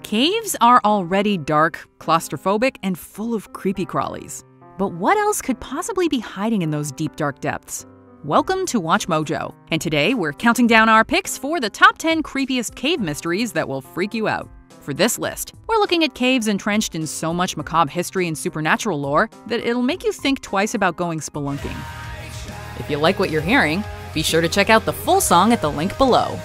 Caves are already dark, claustrophobic, and full of creepy crawlies. But what else could possibly be hiding in those deep, dark depths? Welcome to WatchMojo, and today we're counting down our picks for the top 10 creepiest cave mysteries that will freak you out. For this list, we're looking at caves entrenched in so much macabre history and supernatural lore that it'll make you think twice about going spelunking. If you like what you're hearing, be sure to check out the full song at the link below.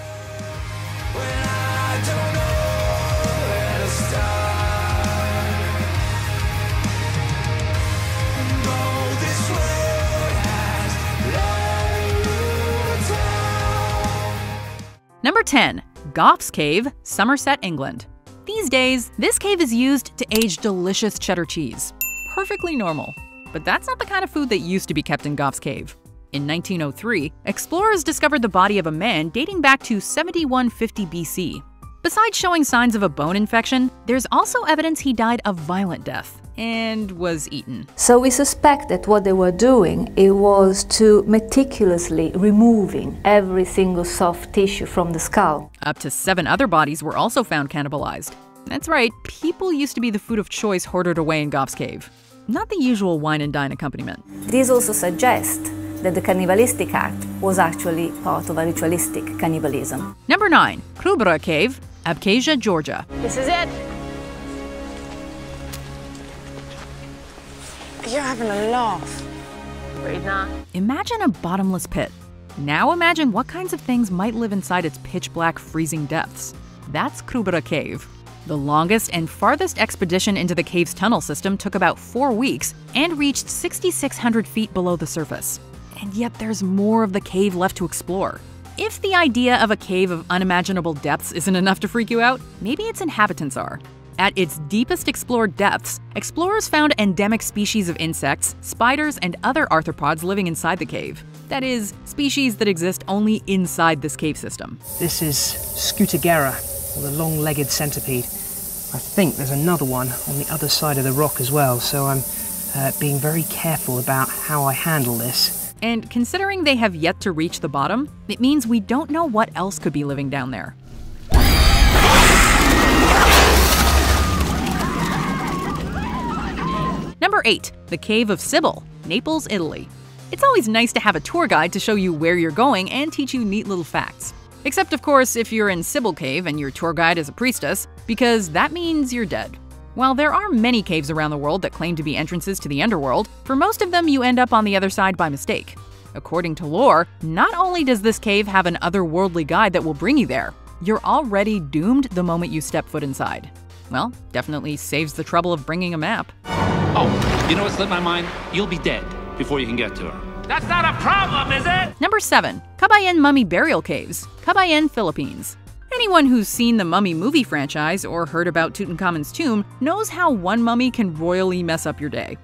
Number 10. Goffs Cave, Somerset, England. These days, this cave is used to age delicious cheddar cheese. Perfectly normal. But that's not the kind of food that used to be kept in Goffs Cave. In 1903, explorers discovered the body of a man dating back to 7150 BC. Besides showing signs of a bone infection, there's also evidence he died a violent death and was eaten. So we suspect that what they were doing, it was to meticulously removing every single soft tissue from the skull. Up to 7 other bodies were also found cannibalized. That's right, people used to be the food of choice hoarded away in Goffs Cave. Not the usual wine and dine accompaniment. This also suggests that the cannibalistic act was actually part of a ritualistic cannibalism. Number 9. Krubera Cave, Abkhazia, Georgia. This is it. You're having a laugh. Breathe not. Imagine a bottomless pit. Now imagine what kinds of things might live inside its pitch-black, freezing depths. That's Krubera Cave. The longest and farthest expedition into the cave's tunnel system took about 4 weeks and reached 6,600 feet below the surface. And yet there's more of the cave left to explore. If the idea of a cave of unimaginable depths isn't enough to freak you out, maybe its inhabitants are. At its deepest explored depths, explorers found endemic species of insects, spiders, and other arthropods living inside the cave. That is, species that exist only inside this cave system. This is Scutigera, or the long-legged centipede. I think there's another one on the other side of the rock as well, so I'm being very careful about how I handle this. And considering they have yet to reach the bottom, it means we don't know what else could be living down there. Number 8. The Cave of Sybil, Naples, Italy. It's always nice to have a tour guide to show you where you're going and teach you neat little facts. Except, of course, if you're in Sybil Cave and your tour guide is a priestess, because that means you're dead. While there are many caves around the world that claim to be entrances to the underworld, for most of them you end up on the other side by mistake. According to lore, not only does this cave have an otherworldly guide that will bring you there, you're already doomed the moment you step foot inside. Well, definitely saves the trouble of bringing a map. Oh, you know what slipped my mind? You'll be dead before you can get to her. That's not a problem, is it? Number 7. Kabayan Mummy Burial Caves, Kabayan, Philippines. Anyone who's seen the Mummy movie franchise or heard about Tutankhamun's tomb knows how one mummy can royally mess up your day.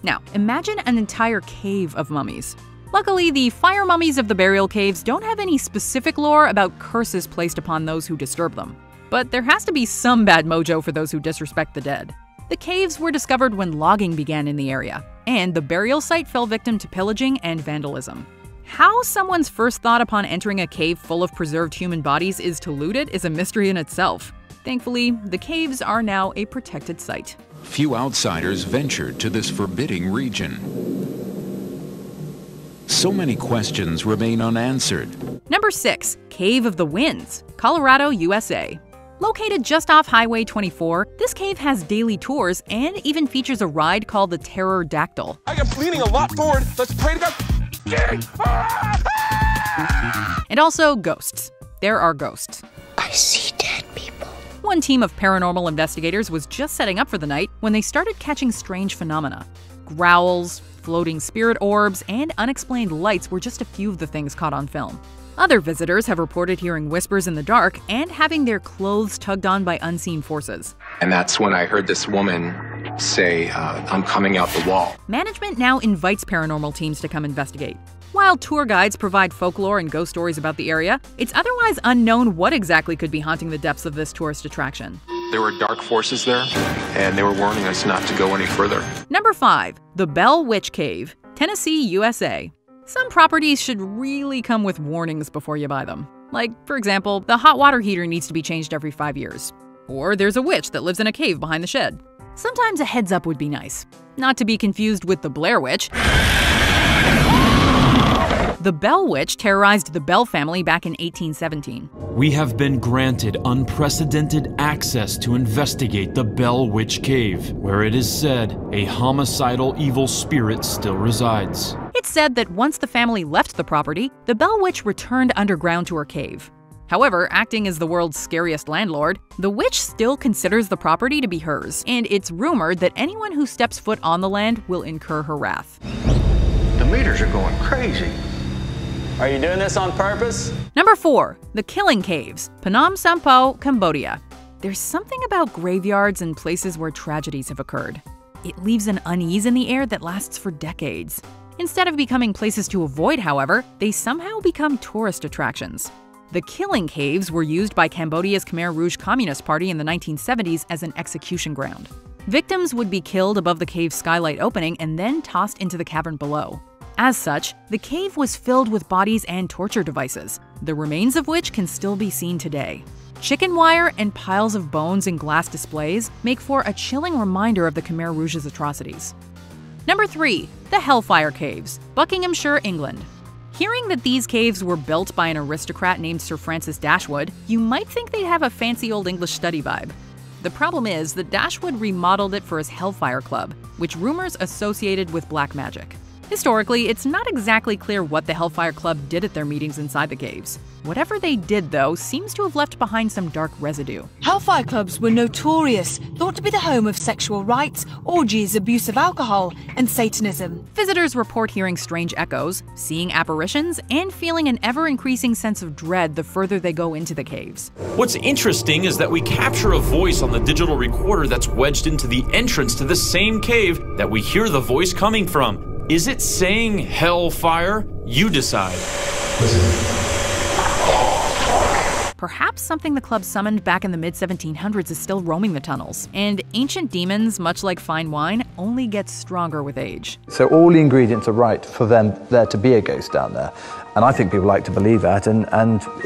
Now, imagine an entire cave of mummies. Luckily, the fire mummies of the burial caves don't have any specific lore about curses placed upon those who disturb them. But there has to be some bad mojo for those who disrespect the dead. The caves were discovered when logging began in the area, and the burial site fell victim to pillaging and vandalism. How someone's first thought upon entering a cave full of preserved human bodies is to loot it is a mystery in itself. Thankfully, the caves are now a protected site. Few outsiders ventured to this forbidding region. So many questions remain unanswered. Number 6. Cave of the Winds, Colorado, USA. Located just off Highway 24, this cave has daily tours and even features a ride called the Pterodactyl. I am leaning a lot forward. Let's pray to God. And also ghosts. There are ghosts. I see dead people. One team of paranormal investigators was just setting up for the night when they started catching strange phenomena. Growls, floating spirit orbs, and unexplained lights were just a few of the things caught on film. Other visitors have reported hearing whispers in the dark and having their clothes tugged on by unseen forces. And that's when I heard this woman say, I'm coming out the wall. Management now invites paranormal teams to come investigate. While tour guides provide folklore and ghost stories about the area, it's otherwise unknown what exactly could be haunting the depths of this tourist attraction. There were dark forces there, and they were warning us not to go any further. Number 5. The Bell Witch Cave, Tennessee, USA. Some properties should really come with warnings before you buy them. Like, for example, the hot water heater needs to be changed every 5 years. Or there's a witch that lives in a cave behind the shed. Sometimes a heads up would be nice. Not to be confused with the Blair Witch. The Bell Witch terrorized the Bell family back in 1817. We have been granted unprecedented access to investigate the Bell Witch Cave, where it is said a homicidal evil spirit still resides. It's said that once the family left the property, the Bell Witch returned underground to her cave. However, acting as the world's scariest landlord, the witch still considers the property to be hers, and it's rumored that anyone who steps foot on the land will incur her wrath. The meters are going crazy. Are you doing this on purpose? Number 4. The Killing Caves, Phnom Sampho, Cambodia. There's something about graveyards and places where tragedies have occurred. It leaves an unease in the air that lasts for decades. Instead of becoming places to avoid, however, they somehow become tourist attractions. The Killing Caves were used by Cambodia's Khmer Rouge Communist Party in the 1970s as an execution ground. Victims would be killed above the cave's skylight opening and then tossed into the cavern below. As such, the cave was filled with bodies and torture devices, the remains of which can still be seen today. Chicken wire and piles of bones in glass displays make for a chilling reminder of the Khmer Rouge's atrocities. Number 3. The Hellfire Caves, Buckinghamshire, England. Hearing that these caves were built by an aristocrat named Sir Francis Dashwood, you might think they'd have a fancy old English study vibe. The problem is that Dashwood remodeled it for his Hellfire Club, which rumors associated with black magic. Historically, it's not exactly clear what the Hellfire Club did at their meetings inside the caves. Whatever they did, though, seems to have left behind some dark residue. Hellfire clubs were notorious, thought to be the home of sexual rites, orgies, abuse of alcohol, and Satanism. Visitors report hearing strange echoes, seeing apparitions, and feeling an ever-increasing sense of dread the further they go into the caves. What's interesting is that we capture a voice on the digital recorder that's wedged into the entrance to the same cave that we hear the voice coming from. Is it saying Hellfire? You decide. Perhaps something the club summoned back in the mid-1700s is still roaming the tunnels, and ancient demons, much like fine wine, only get stronger with age. So all the ingredients are right for there to be a ghost down there. And I think people like to believe that, and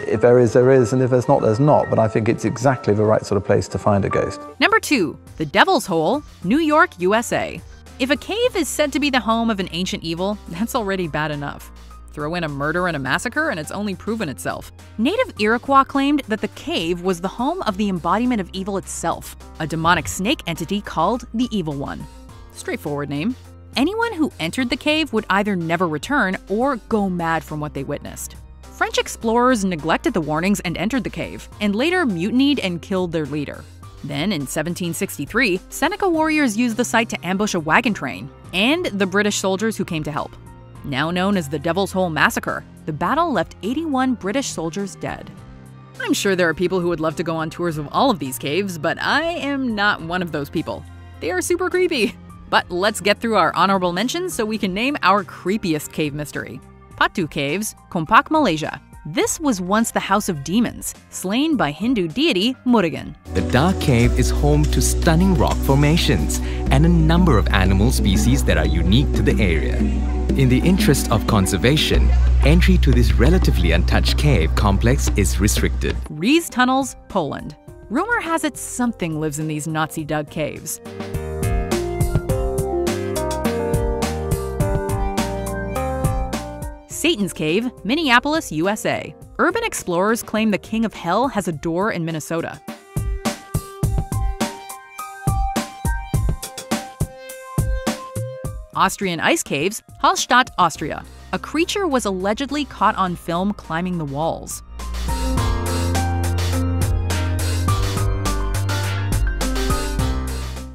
if there is, there is, and if there's not, there's not. But I think it's exactly the right sort of place to find a ghost. Number 2. The Devil's Hole, New York, USA. If a cave is said to be the home of an ancient evil, that's already bad enough. Throw in a murder and a massacre and it's only proven itself. Native Iroquois claimed that the cave was the home of the embodiment of evil itself, a demonic snake entity called the Evil One. Straightforward name. Anyone who entered the cave would either never return or go mad from what they witnessed. French explorers neglected the warnings and entered the cave, and later mutinied and killed their leader. Then, in 1763, Seneca warriors used the site to ambush a wagon train, and the British soldiers who came to help. Now known as the Devil's Hole Massacre, the battle left 81 British soldiers dead. I'm sure there are people who would love to go on tours of all of these caves, but I am not one of those people. They are super creepy. But let's get through our honorable mentions so we can name our creepiest cave mystery. Patu Caves, Kompak, Malaysia. This was once the house of demons, slain by Hindu deity Murugan. The dark cave is home to stunning rock formations and a number of animal species that are unique to the area. In the interest of conservation, entry to this relatively untouched cave complex is restricted. Ries Tunnels, Poland. Rumor has it something lives in these Nazi-dug caves. Satan's Cave, Minneapolis, USA. Urban explorers claim the King of Hell has a door in Minnesota. Austrian ice caves, Hallstatt, Austria. A creature was allegedly caught on film climbing the walls.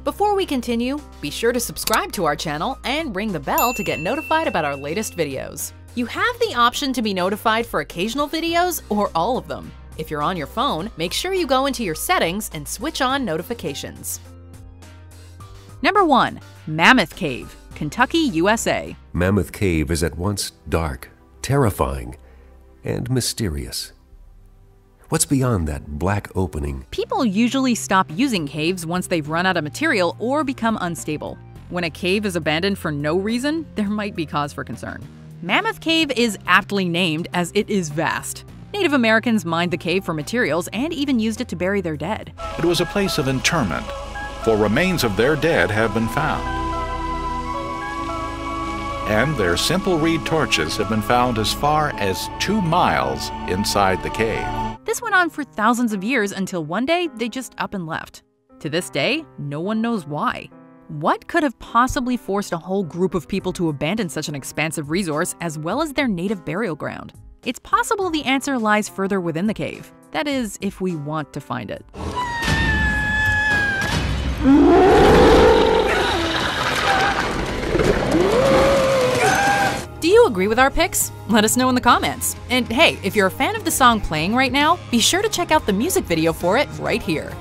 Before we continue, be sure to subscribe to our channel and ring the bell to get notified about our latest videos. You have the option to be notified for occasional videos or all of them. If you're on your phone, make sure you go into your settings and switch on notifications. Number 1. Mammoth Cave, Kentucky, USA. Mammoth Cave is at once dark, terrifying, and mysterious. What's beyond that black opening? People usually stop using caves once they've run out of material or become unstable. When a cave is abandoned for no reason, there might be cause for concern. Mammoth Cave is aptly named as it is vast. Native Americans mined the cave for materials and even used it to bury their dead. It was a place of interment, for remains of their dead have been found. And their simple reed torches have been found as far as 2 miles inside the cave. This went on for thousands of years until one day they just up and left. To this day, no one knows why. What could have possibly forced a whole group of people to abandon such an expansive resource as well as their native burial ground? It's possible the answer lies further within the cave. That is, if we want to find it. Do you agree with our picks? Let us know in the comments. And hey, if you're a fan of the song playing right now, be sure to check out the music video for it right here.